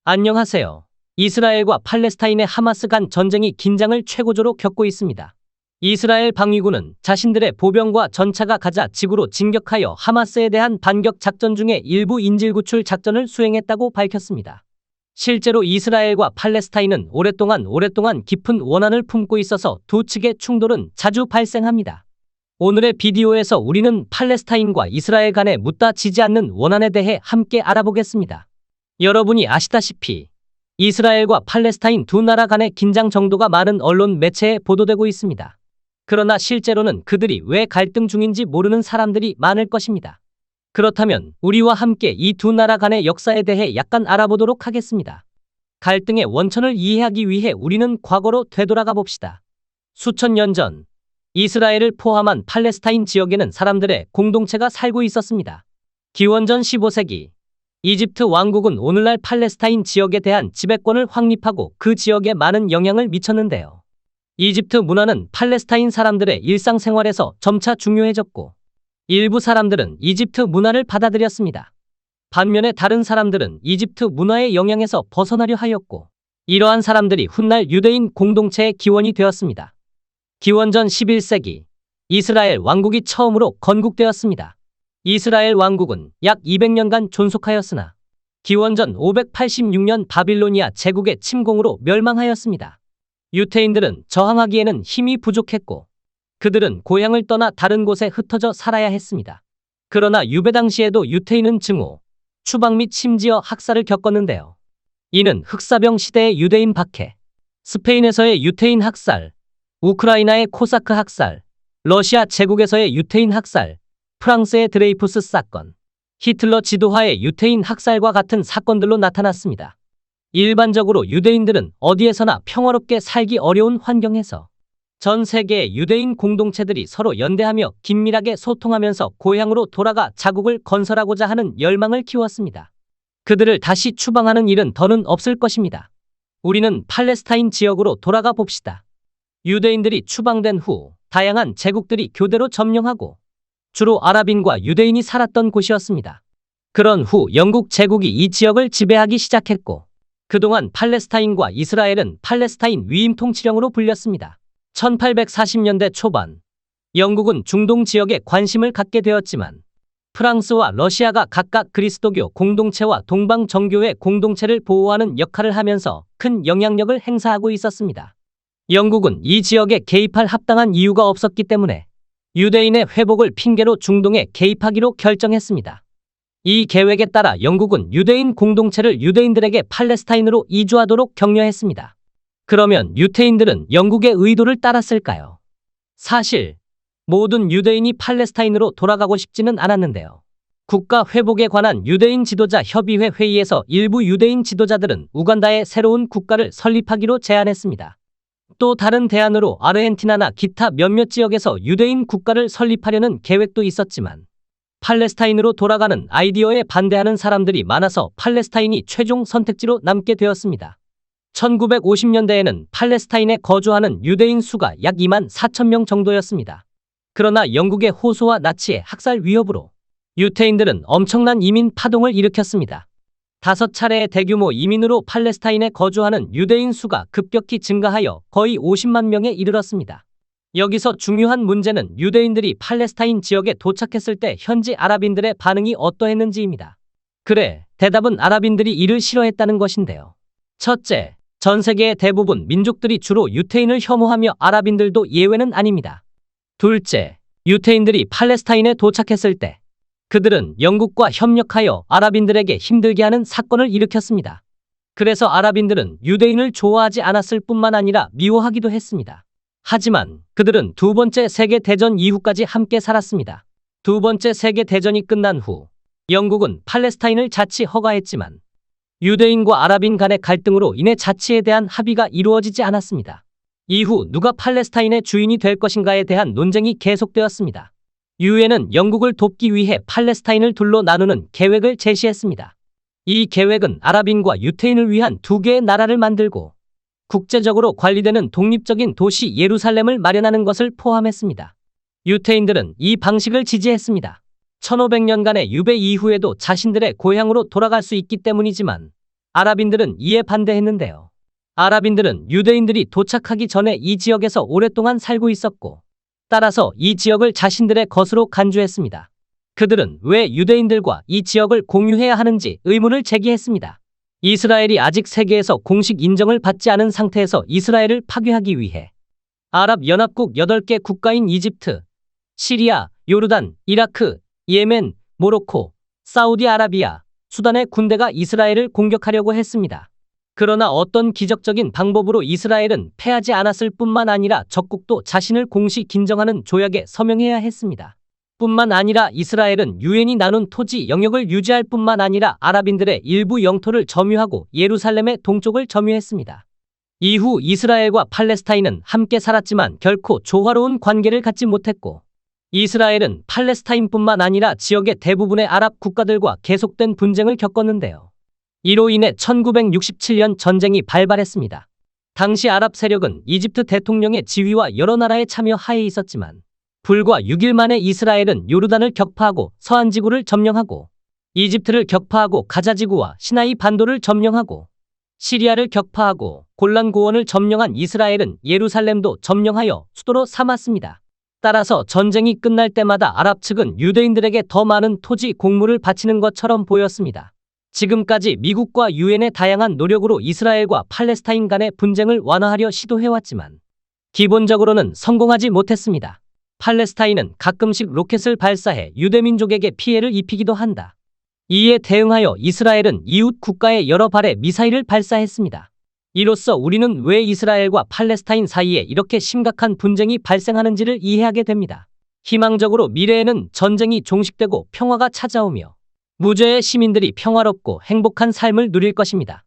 안녕하세요. 이스라엘과 팔레스타인의 하마스 간 전쟁이 긴장을 최고조로 겪고 있습니다. 이스라엘 방위군은 자신들의 보병과 전차가 가자 지구로 진격하여 하마스에 대한 반격 작전 중에 일부 인질 구출 작전을 수행했다고 밝혔습니다. 실제로 이스라엘과 팔레스타인은 오랫동안 깊은 원한을 품고 있어서 두 측의 충돌은 자주 발생합니다. 오늘의 비디오에서 우리는 팔레스타인과 이스라엘 간에 묻다 지지 않는 원한에 대해 함께 알아보겠습니다. 여러분이 아시다시피 이스라엘과 팔레스타인 두 나라 간의 긴장 정도가 많은 언론 매체에 보도되고 있습니다. 그러나 실제로는 그들이 왜 갈등 중인지 모르는 사람들이 많을 것입니다. 그렇다면 우리와 함께 이 두 나라 간의 역사에 대해 약간 알아보도록 하겠습니다. 갈등의 원천을 이해하기 위해 우리는 과거로 되돌아가 봅시다. 수천 년 전 이스라엘을 포함한 팔레스타인 지역에는 사람들의 공동체가 살고 있었습니다. 기원전 15세기 이집트 왕국은 오늘날 팔레스타인 지역에 대한 지배권을 확립하고 그 지역에 많은 영향을 미쳤는데요. 이집트 문화는 팔레스타인 사람들의 일상생활에서 점차 중요해졌고 일부 사람들은 이집트 문화를 받아들였습니다. 반면에 다른 사람들은 이집트 문화의 영향에서 벗어나려 하였고 이러한 사람들이 훗날 유대인 공동체의 기원이 되었습니다. 기원전 11세기 이스라엘 왕국이 처음으로 건국되었습니다. 이스라엘 왕국은 약 200년간 존속하였으나 기원전 586년 바빌로니아 제국의 침공으로 멸망하였습니다. 유태인들은 저항하기에는 힘이 부족했고 그들은 고향을 떠나 다른 곳에 흩어져 살아야 했습니다. 그러나 유배 당시에도 유태인은 증오, 추방 및 심지어 학살을 겪었는데요. 이는 흑사병 시대의 유대인 박해, 스페인에서의 유태인 학살, 우크라이나의 코사크 학살, 러시아 제국에서의 유태인 학살, 프랑스의 드레이푸스 사건, 히틀러 지도하의 유태인 학살과 같은 사건들로 나타났습니다. 일반적으로 유대인들은 어디에서나 평화롭게 살기 어려운 환경에서 전 세계의 유대인 공동체들이 서로 연대하며 긴밀하게 소통하면서 고향으로 돌아가 자국을 건설하고자 하는 열망을 키웠습니다. 그들을 다시 추방하는 일은 더는 없을 것입니다. 우리는 팔레스타인 지역으로 돌아가 봅시다. 유대인들이 추방된 후 다양한 제국들이 교대로 점령하고 주로 아랍인과 유대인이 살았던 곳이었습니다. 그런 후 영국 제국이 이 지역을 지배하기 시작했고 그동안 팔레스타인과 이스라엘은 팔레스타인 위임 통치령으로 불렸습니다. 1840년대 초반 영국은 중동 지역에 관심을 갖게 되었지만 프랑스와 러시아가 각각 그리스도교 공동체와 동방 정교회 공동체를 보호하는 역할을 하면서 큰 영향력을 행사하고 있었습니다. 영국은 이 지역에 개입할 합당한 이유가 없었기 때문에 유대인의 회복을 핑계로 중동에 개입하기로 결정했습니다. 이 계획에 따라 영국은 유대인 공동체를 유대인들에게 팔레스타인으로 이주하도록 격려했습니다. 그러면 유태인들은 영국의 의도를 따랐을까요? 사실 모든 유대인이 팔레스타인으로 돌아가고 싶지는 않았는데요. 국가 회복에 관한 유대인 지도자 협의회 회의에서 일부 유대인 지도자들은 우간다에 새로운 국가를 설립하기로 제안했습니다. 또 다른 대안으로 아르헨티나나 기타 몇몇 지역에서 유대인 국가를 설립하려는 계획도 있었지만 팔레스타인으로 돌아가는 아이디어에 반대하는 사람들이 많아서 팔레스타인이 최종 선택지로 남게 되었습니다. 1950년대에는 팔레스타인에 거주하는 유대인 수가 약 2만 4천 명 정도였습니다. 그러나 영국의 호소와 나치의 학살 위협으로 유태인들은 엄청난 이민 파동을 일으켰습니다. 5차례의 대규모 이민으로 팔레스타인에 거주하는 유대인 수가 급격히 증가하여 거의 50만 명에 이르렀습니다. 여기서 중요한 문제는 유대인들이 팔레스타인 지역에 도착했을 때 현지 아랍인들의 반응이 어떠했는지입니다. 그래, 대답은 아랍인들이 이를 싫어했다는 것인데요. 첫째, 전 세계의 대부분 민족들이 주로 유태인을 혐오하며 아랍인들도 예외는 아닙니다. 둘째, 유태인들이 팔레스타인에 도착했을 때 그들은 영국과 협력하여 아랍인들에게 힘들게 하는 사건을 일으켰습니다. 그래서 아랍인들은 유대인을 좋아하지 않았을 뿐만 아니라 미워하기도 했습니다. 하지만 그들은 두 번째 세계대전 이후까지 함께 살았습니다. 두 번째 세계대전이 끝난 후 영국은 팔레스타인을 자치 허가했지만 유대인과 아랍인 간의 갈등으로 인해 자치에 대한 합의가 이루어지지 않았습니다. 이후 누가 팔레스타인의 주인이 될 것인가에 대한 논쟁이 계속되었습니다. 유엔은 영국을 돕기 위해 팔레스타인을 둘로 나누는 계획을 제시했습니다. 이 계획은 아랍인과 유태인을 위한 두 개의 나라를 만들고 국제적으로 관리되는 독립적인 도시 예루살렘을 마련하는 것을 포함했습니다. 유태인들은 이 방식을 지지했습니다. 1500년간의 유배 이후에도 자신들의 고향으로 돌아갈 수 있기 때문이지만 아랍인들은 이에 반대했는데요. 아랍인들은 유대인들이 도착하기 전에 이 지역에서 오랫동안 살고 있었고, 따라서 이 지역을 자신들의 것으로 간주했습니다. 그들은 왜 유대인들과 이 지역을 공유해야 하는지 의문을 제기했습니다. 이스라엘이 아직 세계에서 공식 인정을 받지 않은 상태에서 이스라엘을 파괴하기 위해 아랍연합국 8개 국가인 이집트, 시리아, 요르단, 이라크, 예멘, 모로코, 사우디아라비아, 수단의 군대가 이스라엘을 공격하려고 했습니다. 그러나 어떤 기적적인 방법으로 이스라엘은 패하지 않았을 뿐만 아니라 적국도 자신을 공식 인정하는 조약에 서명해야 했습니다. 뿐만 아니라 이스라엘은 유엔이 나눈 토지 영역을 유지할 뿐만 아니라 아랍인들의 일부 영토를 점유하고 예루살렘의 동쪽을 점유했습니다. 이후 이스라엘과 팔레스타인은 함께 살았지만 결코 조화로운 관계를 갖지 못했고, 이스라엘은 팔레스타인뿐만 아니라 지역의 대부분의 아랍 국가들과 계속된 분쟁을 겪었는데요. 이로 인해 1967년 전쟁이 발발했습니다. 당시 아랍 세력은 이집트 대통령의 지휘와 여러 나라의 참여 하에 있었지만, 불과 6일 만에 이스라엘은 요르단을 격파하고 서안지구를 점령하고, 이집트를 격파하고 가자지구와 시나이 반도를 점령하고, 시리아를 격파하고 골란 고원을 점령한 이스라엘은 예루살렘도 점령하여 수도로 삼았습니다. 따라서 전쟁이 끝날 때마다 아랍 측은 유대인들에게 더 많은 토지 공물을 바치는 것처럼 보였습니다. 지금까지 미국과 유엔의 다양한 노력으로 이스라엘과 팔레스타인 간의 분쟁을 완화하려 시도해왔지만 기본적으로는 성공하지 못했습니다. 팔레스타인은 가끔씩 로켓을 발사해 유대민족에게 피해를 입히기도 한다. 이에 대응하여 이스라엘은 이웃 국가에 여러 발의 미사일을 발사했습니다. 이로써 우리는 왜 이스라엘과 팔레스타인 사이에 이렇게 심각한 분쟁이 발생하는지를 이해하게 됩니다. 희망적으로 미래에는 전쟁이 종식되고 평화가 찾아오며 무죄의 시민들이 평화롭고 행복한 삶을 누릴 것입니다.